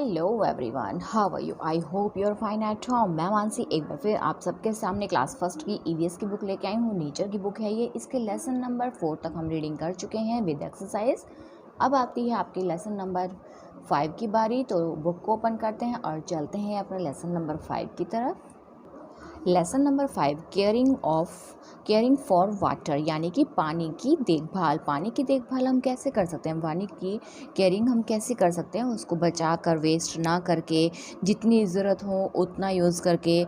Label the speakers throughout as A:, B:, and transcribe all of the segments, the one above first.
A: Hello everyone, how are you? I hope you are fine at home. मैं मानसी एक बार फिर आप सबके सामने क्लास फर्स्ट की ईवीएस की बुक लेके आई हूँ। नेचर की बुक है ये। इसके लेसन नंबर 4 तक हम रीडिंग कर चुके हैं विद एक्सरसाइज। अब आती है आपकी लेसन नंबर 5 की बारी। तो बुक को ओपन करते हैं और चलते हैं अपने लेसन नंबर 5 की तरफ। Lesson number 5, caring for water, यानी कि पानी की देखभाल। पानी की देखभाल हम कैसे कर सकते हैं, पानी की केयरिंग हम कैसे कर सकते हैं, उसको बचा कर, वेस्ट ना करके, जितनी ज़रूरत हो उतना यूज़ करके।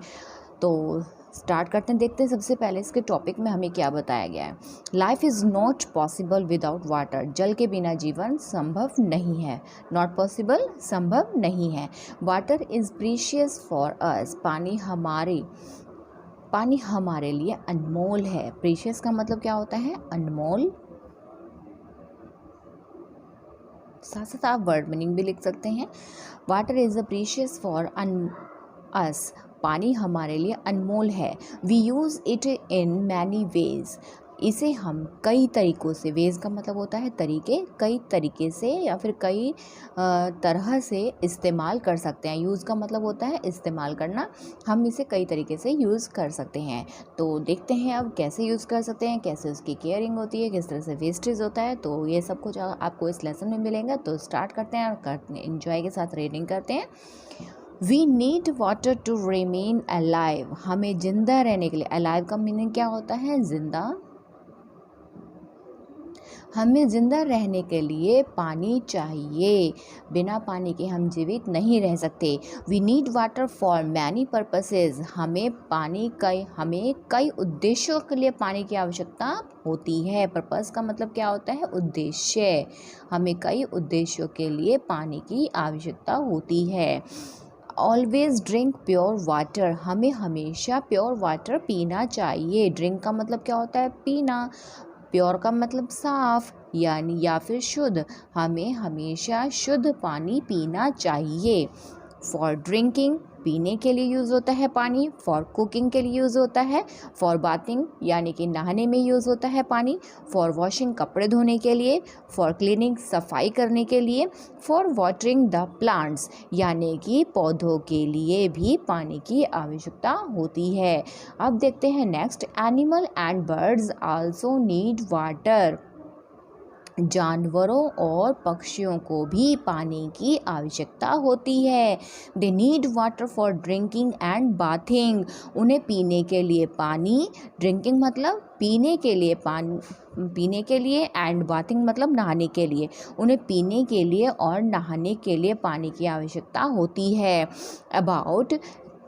A: तो स्टार्ट करते हैं, देखते हैं सबसे पहले इसके टॉपिक में हमें क्या बताया गया है। Life is not possible without water, जल के बिना जीवन संभव नहीं है। नॉट पॉसिबल, संभव नहीं है। Water is precious for us, पानी हमारे लिए अनमोल है। प्रीशियस का मतलब क्या होता है? अनमोल। साथ साथ आप वर्ड मीनिंग भी लिख सकते हैं। Water is a precious for us, पानी हमारे लिए अनमोल है। We use it in many ways, इसे हम कई तरीक़ों से, वेज का मतलब होता है तरीके, कई तरीके से या फिर कई तरह से इस्तेमाल कर सकते हैं। यूज़ का मतलब होता है इस्तेमाल करना, हम इसे कई तरीके से यूज़ कर सकते हैं। तो देखते हैं अब कैसे यूज़ कर सकते हैं, कैसे उसकी केयरिंग होती है, किस तरह से वेस्टेज होता है। तो ये सब कुछ आपको इस लेसन में मिलेगा। तो स्टार्ट करते हैं और एंजॉय के साथ रीडिंग करते हैं। We need water to remain alive, हमें जिंदा रहने के लिए, अलाइव का मीनिंग क्या होता है? जिंदा। हमें ज़िंदा रहने के लिए पानी चाहिए, बिना पानी के हम जीवित नहीं रह सकते। We need water for many purposes, हमें कई उद्देश्यों के लिए पानी की आवश्यकता होती है। पर्पस का मतलब क्या होता है? उद्देश्य। हमें कई उद्देश्यों के लिए पानी की आवश्यकता होती है। ऑलवेज ड्रिंक प्योर वाटर, हमें हमेशा प्योर वाटर पीना चाहिए। ड्रिंक का मतलब क्या होता है? पीना। प्योर का मतलब साफ यानी या फिर शुद्ध, हमें हमेशा शुद्ध पानी पीना चाहिए। फॉर ड्रिंकिंग, पीने के लिए यूज़ होता है पानी। फॉर कुकिंग के लिए यूज़ होता है। फॉर बाथिंग, यानी कि नहाने में यूज़ होता है पानी। फॉर वॉशिंग, कपड़े धोने के लिए। फॉर क्लीनिंग, सफाई करने के लिए। फॉर वाटरिंग द प्लांट्स, यानी कि पौधों के लिए भी पानी की आवश्यकता होती है। अब देखते हैं next, animal and birds also need water, जानवरों और पक्षियों को भी पानी की आवश्यकता होती है। They need water for drinking and bathing, उन्हें पीने के लिए पानी, ड्रिंकिंग मतलब पीने के लिए पानी, पीने के लिए, एंड बाथिंग मतलब नहाने के लिए, उन्हें पीने के लिए और नहाने के लिए पानी की आवश्यकता होती है।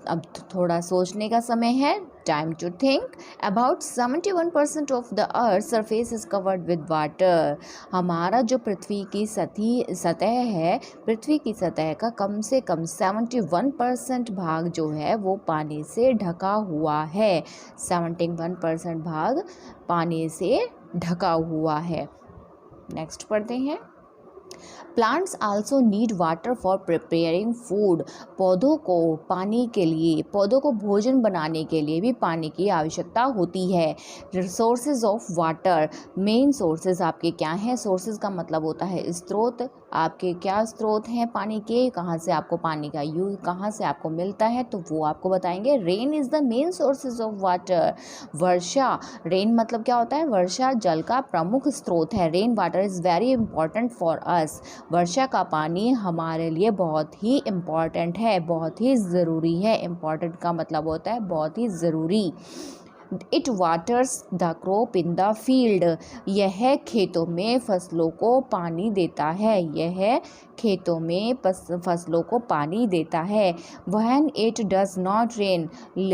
A: अब थोड़ा सोचने का समय है, time to think. About 71% of the earth surface is covered with water, हमारा जो पृथ्वी की सतह है, पृथ्वी की सतह का कम से कम 71% भाग जो है वो पानी से ढका हुआ है। 71% भाग पानी से ढका हुआ है। नेक्स्ट पढ़ते हैं। Plants also need water for preparing food, पौधों को भोजन बनाने के लिए भी पानी की आवश्यकता होती है। Resources of water, main sources आपके क्या हैं? सोर्सेज का मतलब होता है स्रोत। आपके क्या स्रोत हैं पानी के, कहाँ से आपको पानी का यूज, कहाँ से आपको मिलता है, तो वो आपको बताएंगे। Rain is the main sources of water, Varsha, rain मतलब क्या होता है? वर्षा जल का प्रमुख स्रोत है। Rain water is very important for us, वर्षा का पानी हमारे लिए बहुत ही इम्पॉर्टेंट है, बहुत ही ज़रूरी है। इम्पॉर्टेंट का मतलब होता है बहुत ही ज़रूरी। It waters the crop in the field, यह खेतों में फसलों को पानी देता है, यह खेतों में फसलों को पानी देता है। When it does not rain,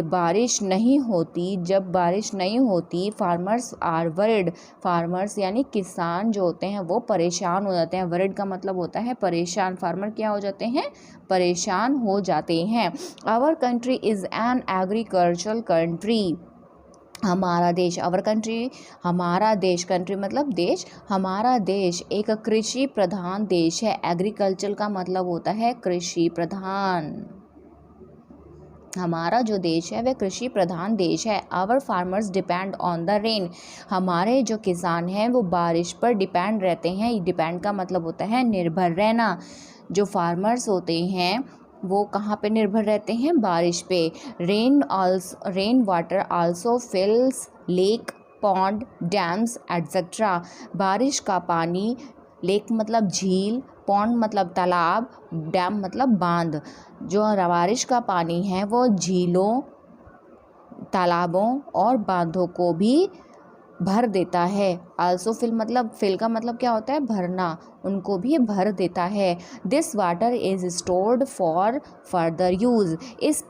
A: बारिश नहीं होती, जब बारिश नहीं होती, फार्मर्स आर वरिड, फार्मर्स यानी किसान जो होते हैं वो परेशान हो जाते हैं। वरिड का मतलब होता है परेशान, फार्मर क्या हो जाते हैं? परेशान हो जाते हैं। Our country is an agricultural country, हमारा देश, आवर कंट्री, हमारा देश, कंट्री मतलब देश, हमारा देश एक कृषि प्रधान देश है। एग्रीकल्चर का मतलब होता है कृषि प्रधान। हमारा जो देश है वह कृषि प्रधान देश है। Our farmers depend on the rain, हमारे जो किसान हैं वो बारिश पर डिपेंड रहते हैं। डिपेंड का मतलब होता है निर्भर रहना। जो फार्मर्स होते हैं वो कहाँ पे निर्भर रहते हैं? बारिश पे। Rain water also fills lake, pond, dams etcetera. बारिश का पानी, लेक मतलब झील, पॉन्ड मतलब तालाब, डैम मतलब बांध। जो बारिश का पानी है वो झीलों, तालाबों और बांधों को भी भर देता है। आल्सो फिल मतलब, फिल का मतलब क्या होता है? भरना, उनको भी भर देता है। This water is stored for further use. इस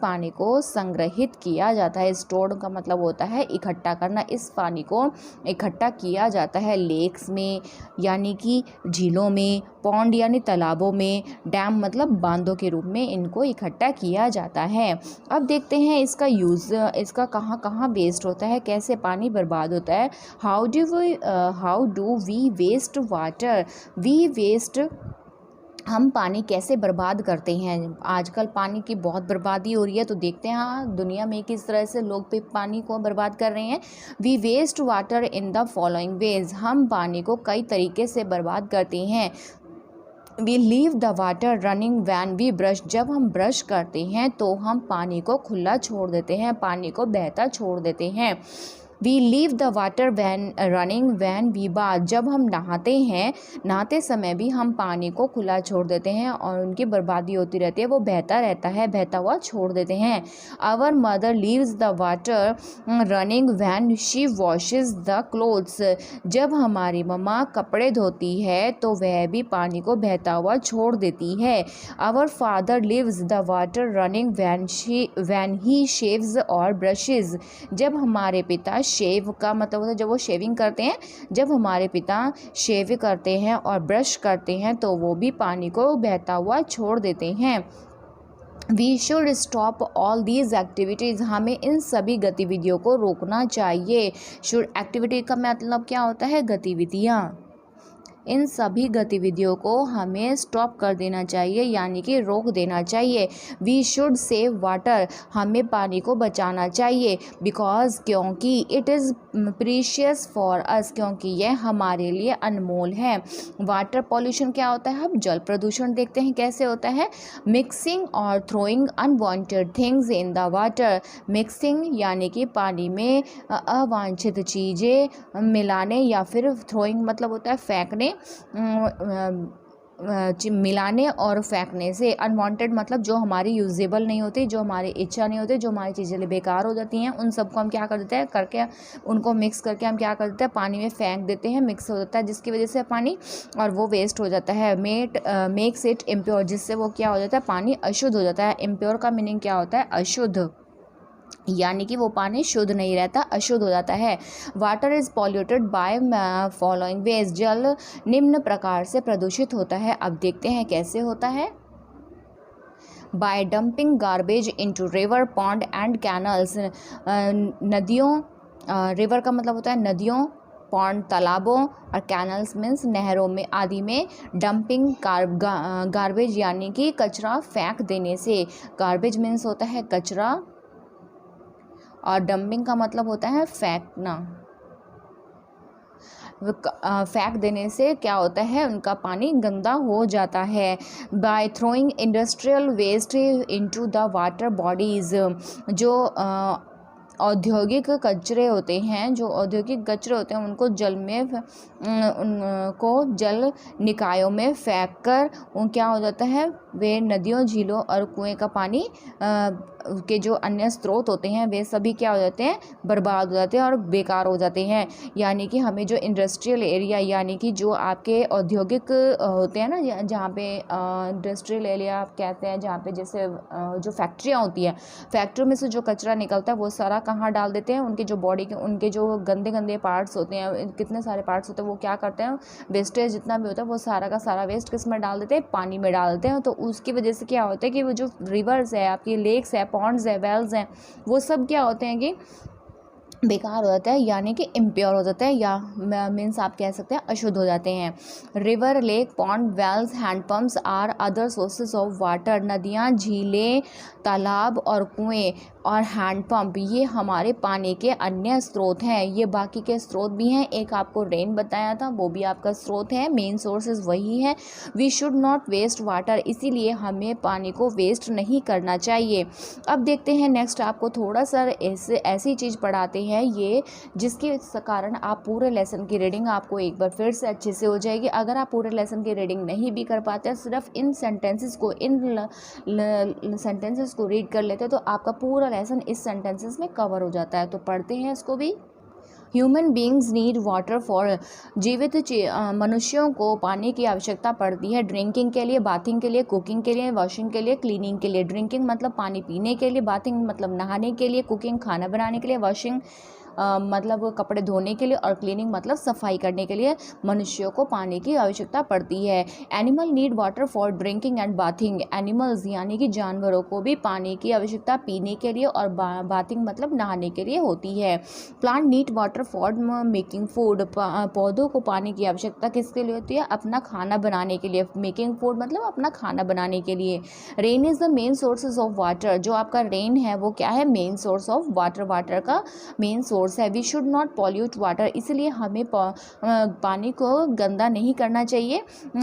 A: पानी को संग्रहित किया जाता है। स्टोर्ड का मतलब होता है इकट्ठा करना। इस पानी को इकट्ठा किया जाता है लेक्स में यानी कि झीलों में, पॉन्ड यानी तालाबों में, डैम मतलब बांधों के रूप में इनको इकट्ठा किया जाता है। अब देखते हैं इसका यूज़, इसका कहाँ कहाँ वेस्ट होता है, कैसे पानी बर्बाद होता है। How do we waste water? We waste, हम पानी कैसे बर्बाद करते हैं? आजकल पानी की बहुत बर्बादी हो रही है, तो देखते हैं हाँ दुनिया में किस तरह से लोग पानी को बर्बाद कर रहे हैं। We waste water in the following ways. हम पानी को कई तरीके से बर्बाद करते हैं। We leave the water running when we brush. जब हम ब्रश करते हैं तो हम पानी को खुला छोड़ देते हैं, पानी को बहता छोड़ देते हैं। We leave the water when running when we bath. जब हम नहाते हैं, नहाते समय भी हम पानी को खुला छोड़ देते हैं और उनकी बर्बादी होती रहती है, वो बहता रहता है, बहता हुआ छोड़ देते हैं। Our mother leaves the water running when she washes the clothes. जब हमारी मम्मा कपड़े धोती है तो वह भी पानी को बहता हुआ छोड़ देती है। Our father leaves the water running when he shaves और ब्रशेज। जब हमारे पिता, शेव का मतलब होता है जब वो शेविंग करते हैं, जब हमारे पिता शेव करते हैं और ब्रश करते हैं तो वो भी पानी को बहता हुआ छोड़ देते हैं। We should stop all these activities. हमें इन सभी गतिविधियों को रोकना चाहिए। शुड एक्टिविटी का मतलब क्या होता है? गतिविधियाँ। इन सभी गतिविधियों को हमें स्टॉप कर देना चाहिए यानी कि रोक देना चाहिए। We should save water. हमें पानी को बचाना चाहिए। बिकॉज, क्योंकि it is precious for us. क्योंकि यह हमारे लिए अनमोल है। वाटर पॉल्यूशन क्या होता है? हम जल प्रदूषण देखते हैं कैसे होता है। मिक्सिंग और throwing unwanted things in the water. Mixing यानी कि पानी में अवांछित चीज़ें मिलाने, या फिर थ्रोइंग मतलब होता है फेंकने, मिलाने और फेंकने से। अनवांटेड मतलब जो हमारी यूजेबल नहीं होती, जो हमारी इच्छा नहीं होती, जो हमारी चीज़ें बेकार हो जाती हैं, उन सबको हम क्या कर देते हैं, करके उनको मिक्स करके हम क्या कर देते हैं, पानी में फेंक देते हैं, मिक्स हो जाता है, जिसकी वजह से पानी और वो वेस्ट हो जाता है। मेक्स इट इम्प्योर, जिससे वो क्या हो जाता है, पानी अशुद्ध हो जाता है। इम्प्योर का मीनिंग क्या होता है? अशुद्ध, यानी कि वो पानी शुद्ध नहीं रहता, अशुद्ध हो जाता है। Water is polluted by following veg. जल निम्न प्रकार से प्रदूषित होता है। अब देखते हैं कैसे होता है। By dumping garbage into river, pond and canals. नदियों, रिवर का मतलब होता है नदियों, पॉन्ड तालाबों, और कैनल्स मीन्स नहरों में आदि में डंपिंग गार्बेज यानी कि कचरा फेंक देने से। गार्बेज मीन्स होता है कचरा और डंपिंग का मतलब होता है फेंकना। फेंक देने से क्या होता है, उनका पानी गंदा हो जाता है। By throwing industrial waste into the water bodies. जो औद्योगिक कचरे होते हैं, उनको जल में उनको जल निकायों में फेंक कर क्या हो जाता है, वे नदियों, झीलों और कुएं का पानी के जो अन्य स्रोत होते हैं वे सभी क्या हो जाते हैं, बर्बाद हो जाते हैं और बेकार हो जाते हैं। यानी कि हमें जो इंडस्ट्रियल एरिया, यानी कि जो आपके औद्योगिक होते हैं ना, जहाँ पे इंडस्ट्रियल एरिया आप कहते हैं, जहाँ पे जैसे जो फैक्ट्रियाँ होती हैं, फैक्ट्रियों में से जो कचरा निकलता है वो सारा कहाँ डाल देते हैं, उनके जो बॉडी के, उनके जो गंदे गंदे पार्ट्स होते हैं, कितने सारे पार्ट्स होते हैं, वो क्या करते हैं, वेस्टेज जितना भी होता है वो सारा का सारा वेस्ट किस में डाल देते हैं, पानी में डाल देते हैं। तो उसकी वजह से क्या होता है कि वो जो रिवर्स है, आपकी लेक्स है, पॉन्ड्स है, वेल्स हैं, वो सब क्या होते हैं कि बेकार हो जाता है, यानी कि इम्प्योर हो जाता है, या मीन्स आप कह सकते हैं अशुद्ध हो जाते हैं। River, lake, pond, wells, handpumps are other sources of water. नदियाँ, झीलें, तालाब और कुएं और हैंड पंप ये हमारे पानी के अन्य स्रोत हैं। ये बाकी के स्रोत भी हैं, एक आपको रेन बताया था वो भी आपका स्रोत है, मेन सोर्सेज वही है। We should not waste water, इसीलिए हमें पानी को वेस्ट नहीं करना चाहिए। अब देखते हैं नेक्स्ट, आपको थोड़ा सा ऐसी चीज़ पढ़ाते हैं ये जिसके कारण आप पूरे लेसन की रीडिंग आपको एक बार फिर से अच्छे से हो जाएगी। अगर आप पूरे लेसन की रीडिंग नहीं भी कर पाते, सिर्फ इन सेंटेंसेस को सेंटेंसेस को रीड कर लेते तो आपका पूरा लेसन इस सेंटेंसेस में कवर हो जाता है। तो पढ़ते हैं इसको भी। Human beings need water for, जीवित मनुष्यों को पानी की आवश्यकता पड़ती है ड्रिंकिंग के लिए, बाथिंग के लिए, कुकिंग के लिए, वॉशिंग के लिए, क्लीनिंग के लिए। ड्रिंकिंग मतलब पानी पीने के लिए, बाथिंग मतलब नहाने के लिए, कुकिंग खाना बनाने के लिए, वॉशिंग मतलब कपड़े धोने के लिए, और क्लीनिंग मतलब सफाई करने के लिए मनुष्यों को पानी की आवश्यकता पड़ती है। Animal need water for drinking and bathing, animals यानी कि जानवरों को भी पानी की आवश्यकता पीने के लिए और बाथिंग मतलब नहाने के लिए होती है। Plant need water for making food, पौधों को पानी की आवश्यकता किसके लिए होती है? अपना खाना बनाने के लिए। मेकिंग फूड मतलब अपना खाना बनाने के लिए। Rain is the main sources of water, जो आपका रेन है वो क्या है? Main source of water, water का मेन सोर्स है। We should not pollute water, इसलिए हमें पानी को गंदा नहीं करना चाहिए।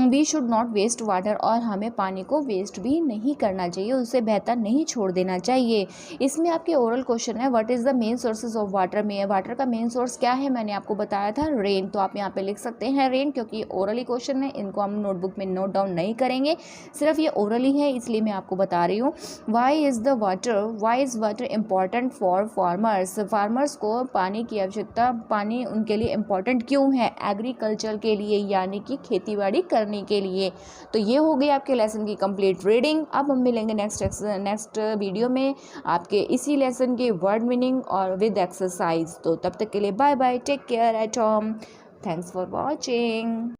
A: We should not waste water, और हमें पानी को वेस्ट भी नहीं करना चाहिए, उसे बेहतर नहीं छोड़ देना चाहिए। इसमें आपके ओरल क्वेश्चन है, what is the main sources of water में वाटर का मेन सोर्स क्या है? मैंने आपको बताया था रेन, तो आप यहाँ पे लिख सकते हैं रेन, क्योंकि ओरली क्वेश्चन है, इनको हम नोटबुक में नोट डाउन नहीं करेंगे, सिर्फ ये ओरली है इसलिए मैं आपको बता रही हूँ। Why is water important for farmers, farmers को पानी की आवश्यकता, पानी उनके लिए इम्पॉर्टेंट क्यों है? एग्रीकल्चर के लिए, यानी कि खेतीबाड़ी करने के लिए। तो ये हो गई आपके लेसन की कंप्लीट रीडिंग। अब हम मिलेंगे नेक्स्ट वीडियो में आपके इसी लेसन की वर्ड मीनिंग और विद एक्सरसाइज। तो तब तक के लिए bye bye, take care at home, thanks for watching.